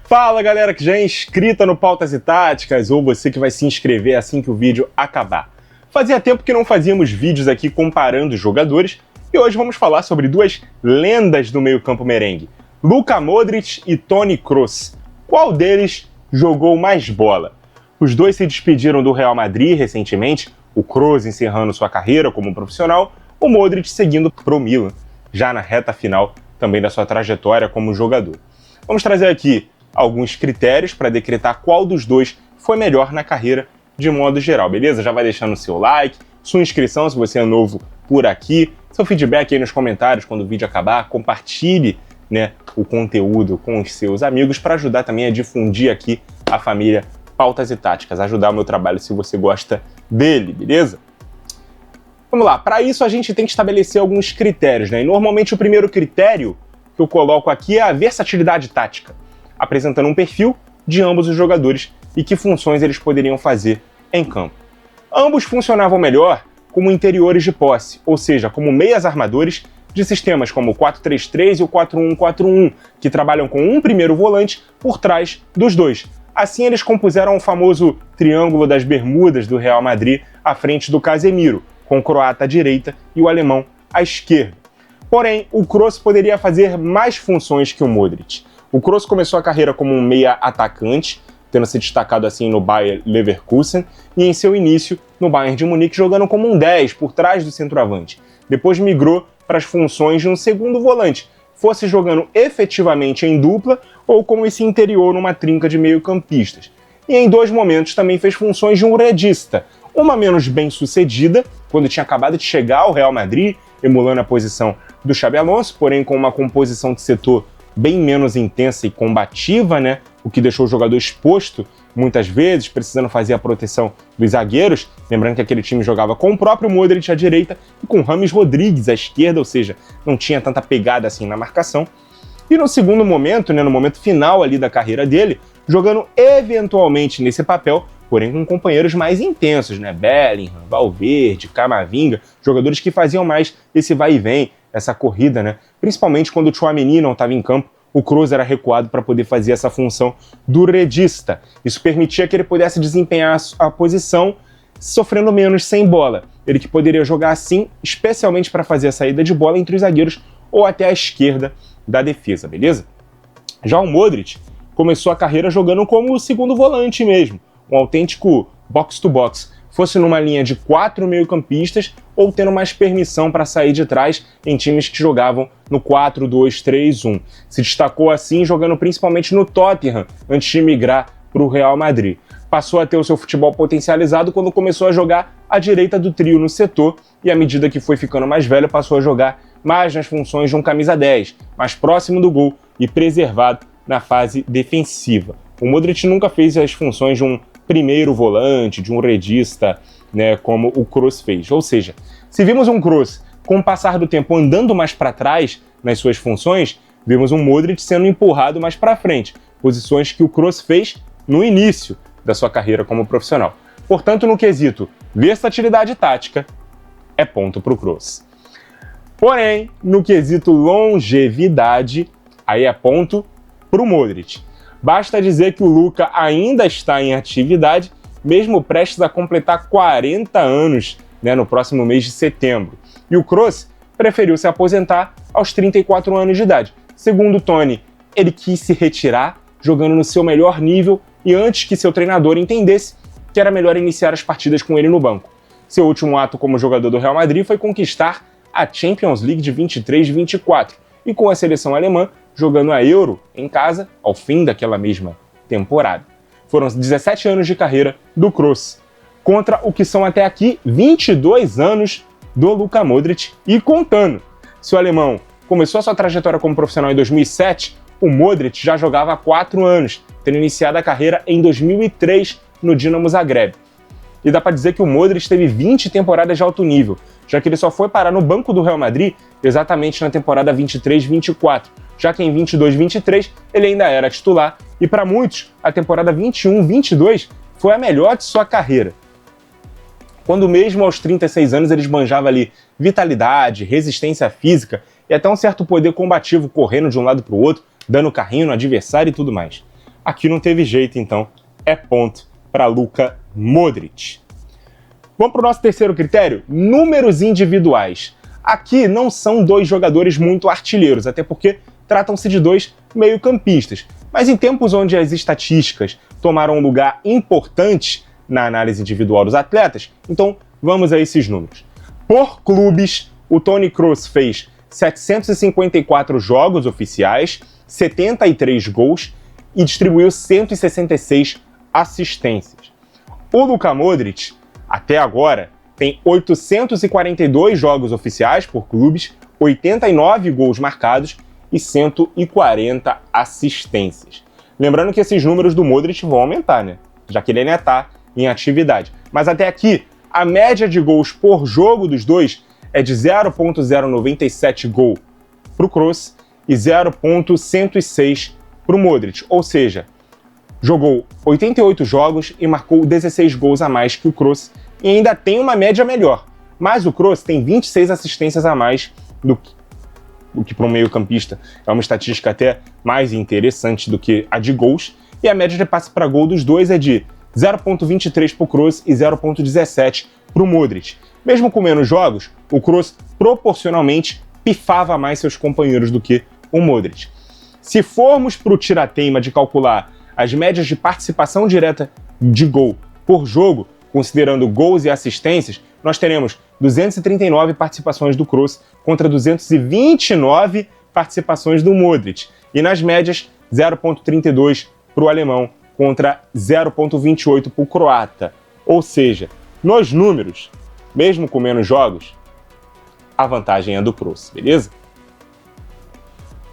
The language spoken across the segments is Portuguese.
Fala galera que já é inscrita no Pautas e Táticas, ou você que vai se inscrever assim que o vídeo acabar. Fazia tempo que não fazíamos vídeos aqui comparando os jogadores, e hoje vamos falar sobre duas lendas do meio-campo merengue, Luka Modric e Toni Kroos. Qual deles jogou mais bola? Os dois se despediram do Real Madrid recentemente, o Kroos encerrando sua carreira como profissional, o Modric seguindo pro Milan, já na reta final também da sua trajetória como jogador. Vamos trazer aqui alguns critérios para decretar qual dos dois foi melhor na carreira de modo geral, beleza? Já vai deixando o seu like, sua inscrição se você é novo por aqui, seu feedback aí nos comentários quando o vídeo acabar, compartilhe, o conteúdo com os seus amigos para ajudar também a difundir aqui a família Pautas e Táticas, ajudar o meu trabalho se você gosta dele, beleza? Vamos lá, para isso a gente tem que estabelecer alguns critérios, E normalmente o primeiro critério que eu coloco aqui é a versatilidade tática, apresentando um perfil de ambos os jogadores e que funções eles poderiam fazer em campo. Ambos funcionavam melhor como interiores de posse, ou seja, como meias armadores de sistemas como o 4-3-3 e o 4-1-4-1, que trabalham com um primeiro volante por trás dos dois. Assim eles compuseram o famoso Triângulo das Bermudas do Real Madrid à frente do Casemiro, com o croata à direita e o alemão à esquerda. Porém, o Kroos poderia fazer mais funções que o Modric. O Kroos começou a carreira como um meia atacante, tendo se destacado assim no Bayer Leverkusen, e em seu início no Bayern de Munique jogando como um 10 por trás do centroavante. Depois migrou para as funções de um segundo volante, fosse jogando efetivamente em dupla ou como esse interior numa trinca de meio-campistas. E em dois momentos também fez funções de um redista, uma menos bem sucedida, quando tinha acabado de chegar ao Real Madrid, emulando a posição do Xabi Alonso, porém com uma composição de setor bem menos intensa e combativa, O que deixou o jogador exposto muitas vezes, precisando fazer a proteção dos zagueiros. Lembrando que aquele time jogava com o próprio Modric à direita e com James Rodrigues à esquerda, ou seja, não tinha tanta pegada assim na marcação. E no segundo momento, no momento final ali da carreira dele, jogando eventualmente nesse papel, porém com companheiros mais intensos, Bellingham, Valverde, Camavinga, jogadores que faziam mais esse vai e vem, essa corrida, Principalmente quando o Tchouaméni não estava em campo, o Kroos era recuado para poder fazer essa função do redista. Isso permitia que ele pudesse desempenhar a posição sofrendo menos sem bola. Ele que poderia jogar assim, especialmente para fazer a saída de bola entre os zagueiros ou até a esquerda da defesa, beleza? Já o Modric começou a carreira jogando como o segundo volante mesmo, um autêntico box-to-box, fosse numa linha de 4 meio-campistas ou tendo mais permissão para sair de trás em times que jogavam no 4-2-3-1. Se destacou assim jogando principalmente no Tottenham, antes de migrar para o Real Madrid. Passou a ter o seu futebol potencializado quando começou a jogar à direita do trio no setor e à medida que foi ficando mais velho passou a jogar mais nas funções de um camisa 10, mais próximo do gol e preservado na fase defensiva. O Modric nunca fez as funções de um primeiro volante, de um redista, como o Kroos fez. Ou seja, se vimos um Kroos com o passar do tempo andando mais para trás nas suas funções, vimos um Modric sendo empurrado mais para frente, posições que o Kroos fez no início da sua carreira como profissional. Portanto, no quesito versatilidade tática, é ponto para o Kroos. Porém, no quesito longevidade, aí é ponto para o Modric. Basta dizer que o Luka ainda está em atividade, mesmo prestes a completar 40 anos, no próximo mês de setembro. E o Kroos preferiu se aposentar aos 34 anos de idade. Segundo Toni, ele quis se retirar, jogando no seu melhor nível e antes que seu treinador entendesse que era melhor iniciar as partidas com ele no banco. Seu último ato como jogador do Real Madrid foi conquistar a Champions League de 23-24 e com a seleção alemã jogando a Euro em casa ao fim daquela mesma temporada. Foram 17 anos de carreira do Kroos, contra o que são até aqui 22 anos do Luka Modric e contando. Se o alemão começou a sua trajetória como profissional em 2007, o Modric já jogava há 4 anos, tendo iniciado a carreira em 2003 no Dinamo Zagreb. E dá para dizer que o Modric teve 20 temporadas de alto nível, já que ele só foi parar no banco do Real Madrid exatamente na temporada 23-24, já que em 22-23 ele ainda era titular e para muitos a temporada 21-22 foi a melhor de sua carreira. Quando mesmo aos 36 anos ele esbanjava ali vitalidade, resistência física e até um certo poder combativo correndo de um lado para o outro, dando carrinho no adversário e tudo mais. Aqui não teve jeito, então é ponto para Luka Modric. Vamos para o nosso terceiro critério, números individuais. Aqui não são dois jogadores muito artilheiros, até porque tratam-se de dois meio-campistas. Mas em tempos onde as estatísticas tomaram um lugar importante na análise individual dos atletas, então vamos a esses números. Por clubes, o Toni Kroos fez 754 jogos oficiais, 73 gols e distribuiu 166 assistências. O Luka Modric, até agora, tem 842 jogos oficiais por clubes, 89 gols marcados e 140 assistências. Lembrando que esses números do Modric vão aumentar, né? Já que ele ainda está em atividade. Mas até aqui, a média de gols por jogo dos dois é de 0,097 gol para o Kroos e 0,106 para o Modric. Ou seja, jogou 88 jogos e marcou 16 gols a mais que o Kroos e ainda tem uma média melhor. Mas o Kroos tem 26 assistências a mais do que para um meio-campista é uma estatística até mais interessante do que a de gols. E a média de passe para gol dos dois é de 0,23 para o Kroos e 0,17 para o Modric. Mesmo com menos jogos, o Kroos proporcionalmente pifava mais seus companheiros do que o Modric. Se formos para o tirateima de calcular as médias de participação direta de gol por jogo, considerando gols e assistências, nós teremos 239 participações do Kroos contra 229 participações do Modric. E nas médias, 0,32 para o alemão contra 0,28 para o croata. Ou seja, nos números, mesmo com menos jogos, a vantagem é do Kroos, beleza?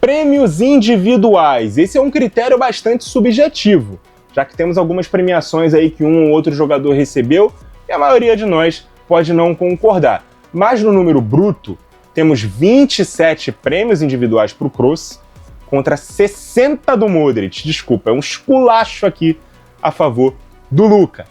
Prêmios individuais. Esse é um critério bastante subjetivo, já que temos algumas premiações aí que um ou outro jogador recebeu e a maioria de nós pode não concordar. Mas no número bruto, temos 27 prêmios individuais para o Kroos contra 60 do Modric. Desculpa, é um esculacho aqui a favor do Luka.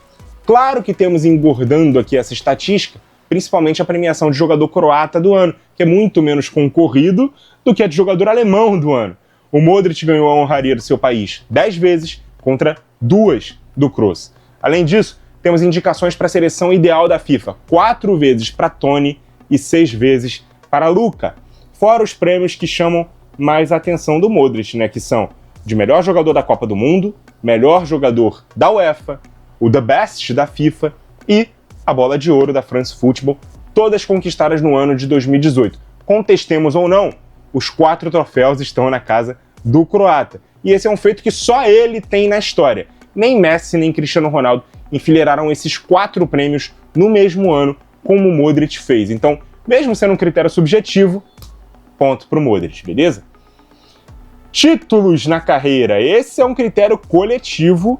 Claro que temos engordando aqui essa estatística, principalmente a premiação de jogador croata do ano, que é muito menos concorrido do que a de jogador alemão do ano. O Modric ganhou a honraria do seu país 10 vezes contra 2 do Kroos. Além disso, temos indicações para a seleção ideal da FIFA, 4 vezes para Toni e 6 vezes para Luka. Fora os prêmios que chamam mais a atenção do Modric, né, que são de melhor jogador da Copa do Mundo, melhor jogador da UEFA, o The Best da FIFA e a Bola de Ouro da France Football, todas conquistadas no ano de 2018. Contestemos ou não, os 4 troféus estão na casa do croata. E esse é um feito que só ele tem na história. Nem Messi, nem Cristiano Ronaldo enfileiraram esses 4 prêmios no mesmo ano, como o Modric fez. Então, mesmo sendo um critério subjetivo, ponto pro Modric, beleza? Títulos na carreira. Esse é um critério coletivo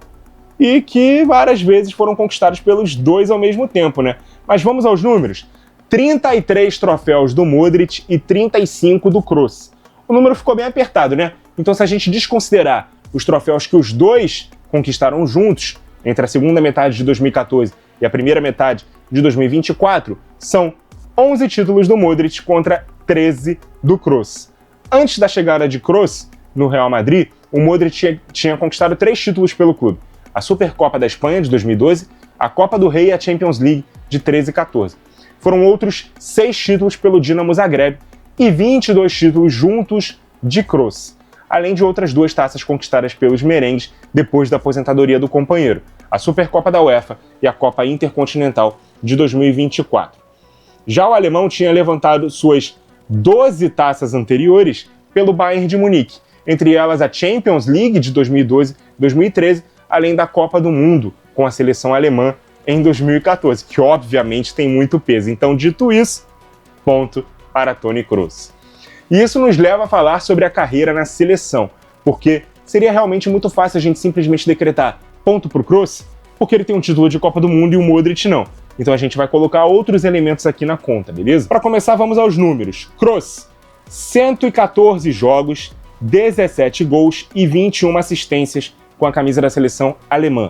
e que várias vezes foram conquistados pelos dois ao mesmo tempo, né? Mas vamos aos números. 33 troféus do Modric e 35 do Kroos. O número ficou bem apertado, né? Então, se a gente desconsiderar os troféus que os dois conquistaram juntos, entre a segunda metade de 2014 e a primeira metade de 2024, são 11 títulos do Modric contra 13 do Kroos. Antes da chegada de Kroos no Real Madrid, o Modric tinha conquistado 3 títulos pelo clube. A Supercopa da Espanha, de 2012, a Copa do Rei e a Champions League, de 13 e 14. Foram outros 6 títulos pelo Dinamo Zagreb e 22 títulos juntos de Kroos, além de outras 2 taças conquistadas pelos merengues depois da aposentadoria do companheiro, a Supercopa da UEFA e a Copa Intercontinental de 2024. Já o alemão tinha levantado suas 12 taças anteriores pelo Bayern de Munique, entre elas a Champions League de 2012 e 2013, além da Copa do Mundo com a seleção alemã em 2014, que obviamente tem muito peso. Então, dito isso, ponto para Toni Kroos. E isso nos leva a falar sobre a carreira na seleção, porque seria realmente muito fácil a gente simplesmente decretar ponto para o Kroos, porque ele tem um título de Copa do Mundo e o Modric não. Então a gente vai colocar outros elementos aqui na conta, beleza? Para começar, vamos aos números. Kroos, 114 jogos, 17 gols e 21 assistências com a camisa da seleção alemã.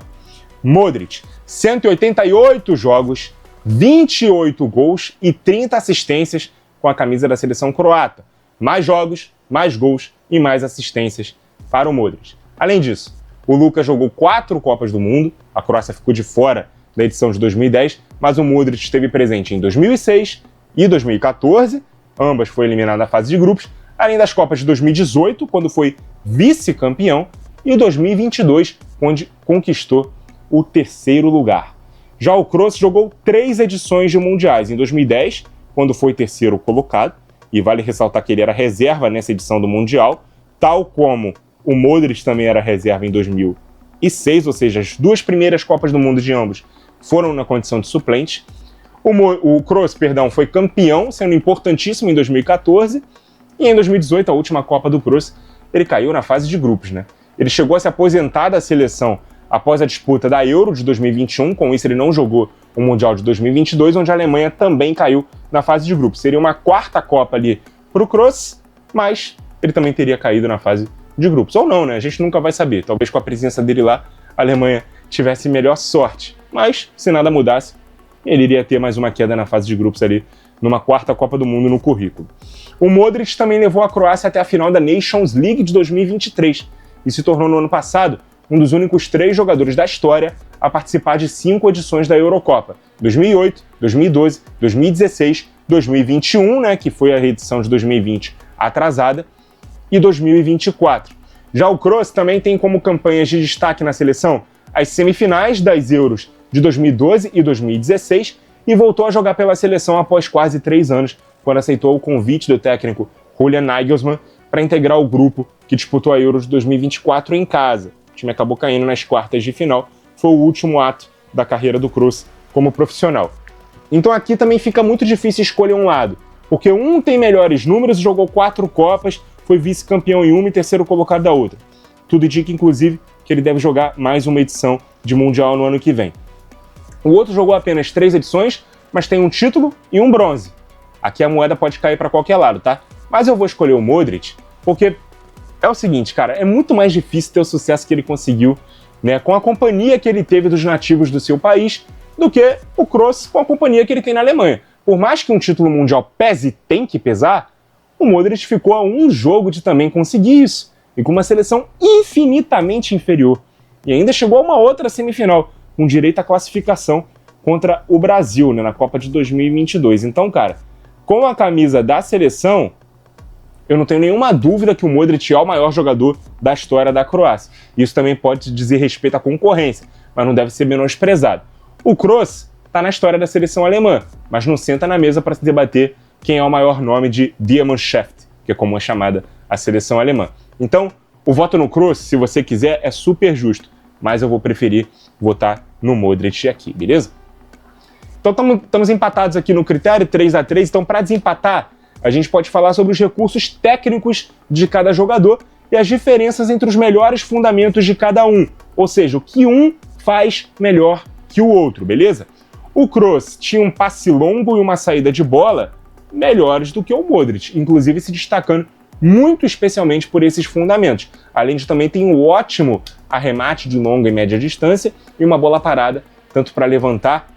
Modric, 188 jogos, 28 gols e 30 assistências com a camisa da seleção croata. Mais jogos, mais gols e mais assistências para o Modric. Além disso, O Lucas jogou 4 Copas do Mundo, a Croácia ficou de fora da edição de 2010, mas o Modric esteve presente em 2006 e 2014, ambas foi eliminada na fase de grupos, além das Copas de 2018, quando foi vice-campeão, e 2022, onde conquistou o 3º lugar. Já o Kroos jogou 3 edições de mundiais, em 2010, quando foi 3º colocado, e vale ressaltar que ele era reserva nessa edição do Mundial, tal como o Modric também era reserva em 2006, ou seja, as 2 primeiras Copas do Mundo de ambos foram na condição de suplente. O Kroos, foi campeão, sendo importantíssimo em 2014, e em 2018, a última Copa do Kroos, ele caiu na fase de grupos, né? Ele chegou a se aposentar da seleção após a disputa da Euro de 2021, com isso ele não jogou o Mundial de 2022, onde a Alemanha também caiu na fase de grupos. Seria uma 4ª Copa ali para o Kroos, mas ele também teria caído na fase de grupos. Ou não, né? A gente nunca vai saber. Talvez com a presença dele lá, a Alemanha tivesse melhor sorte. Mas, se nada mudasse, ele iria ter mais uma queda na fase de grupos ali, numa 4ª Copa do Mundo no currículo. O Modric também levou a Croácia até a final da Nations League de 2023 e se tornou no ano passado um dos únicos 3 jogadores da história a participar de 5 edições da Eurocopa. 2008, 2012, 2016, 2021, né, que foi a reedição de 2020 atrasada, e 2024. Já o Kroos também tem como campanhas de destaque na seleção as semifinais das Euros de 2012 e 2016 e voltou a jogar pela seleção após quase 3 anos, quando aceitou o convite do técnico Julian Nagelsmann para integrar o grupo que disputou a Euro de 2024 em casa. O time acabou caindo nas quartas de final, foi o último ato da carreira do Kroos como profissional. Então aqui também fica muito difícil escolher um lado, porque um tem melhores números, jogou 4 Copas, foi vice-campeão em uma e 3º colocado da outra. Tudo indica, inclusive, que ele deve jogar mais uma edição de Mundial no ano que vem. O outro jogou apenas 3 edições, mas tem um título e um bronze. Aqui a moeda pode cair para qualquer lado, tá? Mas eu vou escolher o Modric, porque é o seguinte, cara, é muito mais difícil ter o sucesso que ele conseguiu, né, com a companhia que ele teve dos nativos do seu país, do que o Kroos com a companhia que ele tem na Alemanha. Por mais que um título mundial pese e tem que pesar, o Modric ficou a um jogo de também conseguir isso, e com uma seleção infinitamente inferior. E ainda chegou a uma outra semifinal, com direito à classificação contra o Brasil, né, na Copa de 2022. Então, cara, com a camisa da seleção, eu não tenho nenhuma dúvida que o Modric é o maior jogador da história da Croácia. Isso também pode dizer respeito à concorrência, mas não deve ser menosprezado. O Kroos está na história da seleção alemã, mas não senta na mesa para se debater quem é o maior nome de Die Mannschaft, que é como é chamada a seleção alemã. Então, o voto no Kroos, se você quiser, é super justo, mas eu vou preferir votar no Modric aqui, beleza? Então estamos empatados aqui no critério 3-3, então para desempatar, a gente pode falar sobre os recursos técnicos de cada jogador e as diferenças entre os melhores fundamentos de cada um, ou seja, o que um faz melhor que o outro, beleza? O Kroos tinha um passe longo e uma saída de bola melhores do que o Modric, inclusive se destacando muito especialmente por esses fundamentos. Além de também ter um ótimo arremate de longa e média distância e uma bola parada, tanto para levantar,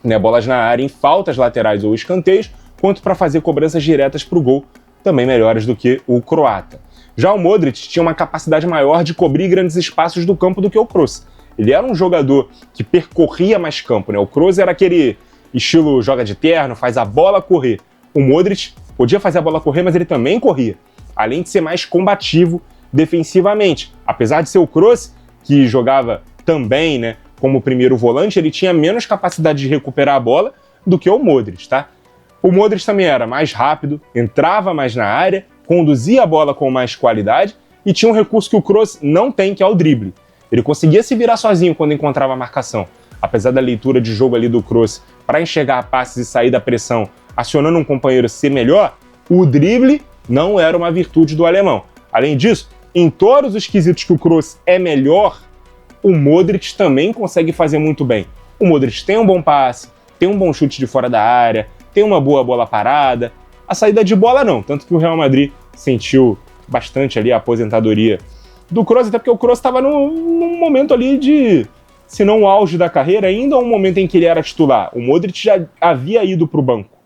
né, bolas na área em faltas laterais ou escanteios, quanto para fazer cobranças diretas para o gol, também melhores do que o croata. Já o Modric tinha uma capacidade maior de cobrir grandes espaços do campo do que o Kroos. Ele era um jogador que percorria mais campo, né? O Kroos era aquele estilo joga de terno, faz a bola correr. O Modric podia fazer a bola correr, mas ele também corria, além de ser mais combativo defensivamente. Apesar de ser o Kroos, que jogava também, né, como primeiro volante, ele tinha menos capacidade de recuperar a bola do que o Modric, tá? O Modric também era mais rápido, entrava mais na área, conduzia a bola com mais qualidade e tinha um recurso que o Kroos não tem, que é o drible. Ele conseguia se virar sozinho quando encontrava a marcação. Apesar da leitura de jogo ali do Kroos para enxergar passes e sair da pressão, acionando um companheiro ser melhor, o drible não era uma virtude do alemão. Além disso, em todos os quesitos que o Kroos é melhor, o Modric também consegue fazer muito bem. O Modric tem um bom passe, tem um bom chute de fora da área, tem uma boa bola parada. A saída de bola não, tanto que o Real Madrid sentiu bastante ali a aposentadoria do Kroos, até porque o Kroos estava num momento ali de, se não o auge da carreira, ainda um momento em que ele era titular. O Modric já havia ido para o banco,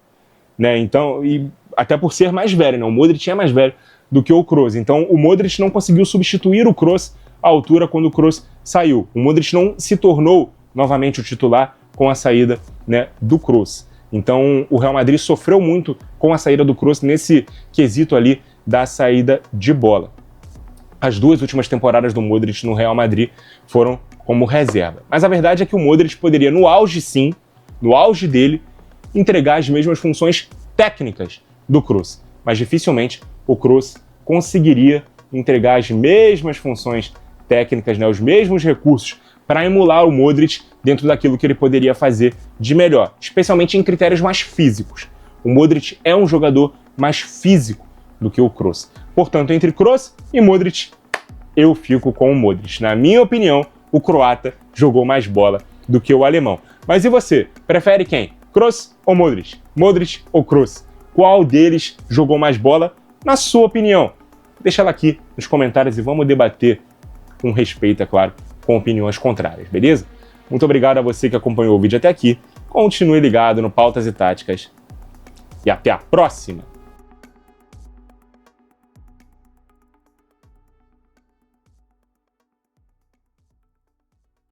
né? Então, e até por ser mais velho, né? O Modric é mais velho do que o Kroos. Então, o Modric não conseguiu substituir o Kroos à altura quando o Kroos saiu. O Modric não se tornou novamente o titular com a saída, né, do Kroos. Então o Real Madrid sofreu muito com a saída do Kroos nesse quesito ali da saída de bola. As duas últimas temporadas do Modric no Real Madrid foram como reserva. Mas a verdade é que o Modric poderia, no auge sim, no auge dele, entregar as mesmas funções técnicas do Kroos. Mas dificilmente o Kroos conseguiria entregar as mesmas funções técnicas, né, os mesmos recursos para emular o Modric dentro daquilo que ele poderia fazer de melhor, especialmente em critérios mais físicos. O Modric é um jogador mais físico do que o Kroos. Portanto, entre Kroos e Modric, eu fico com o Modric. Na minha opinião, o croata jogou mais bola do que o alemão. Mas e você? Prefere quem? Kroos ou Modric? Modric ou Kroos? Qual deles jogou mais bola? Na sua opinião? Deixa ela aqui nos comentários e vamos debater com respeito, é claro, com opiniões contrárias, beleza? Muito obrigado a você que acompanhou o vídeo até aqui. Continue ligado no Pautas e Táticas. E até a próxima!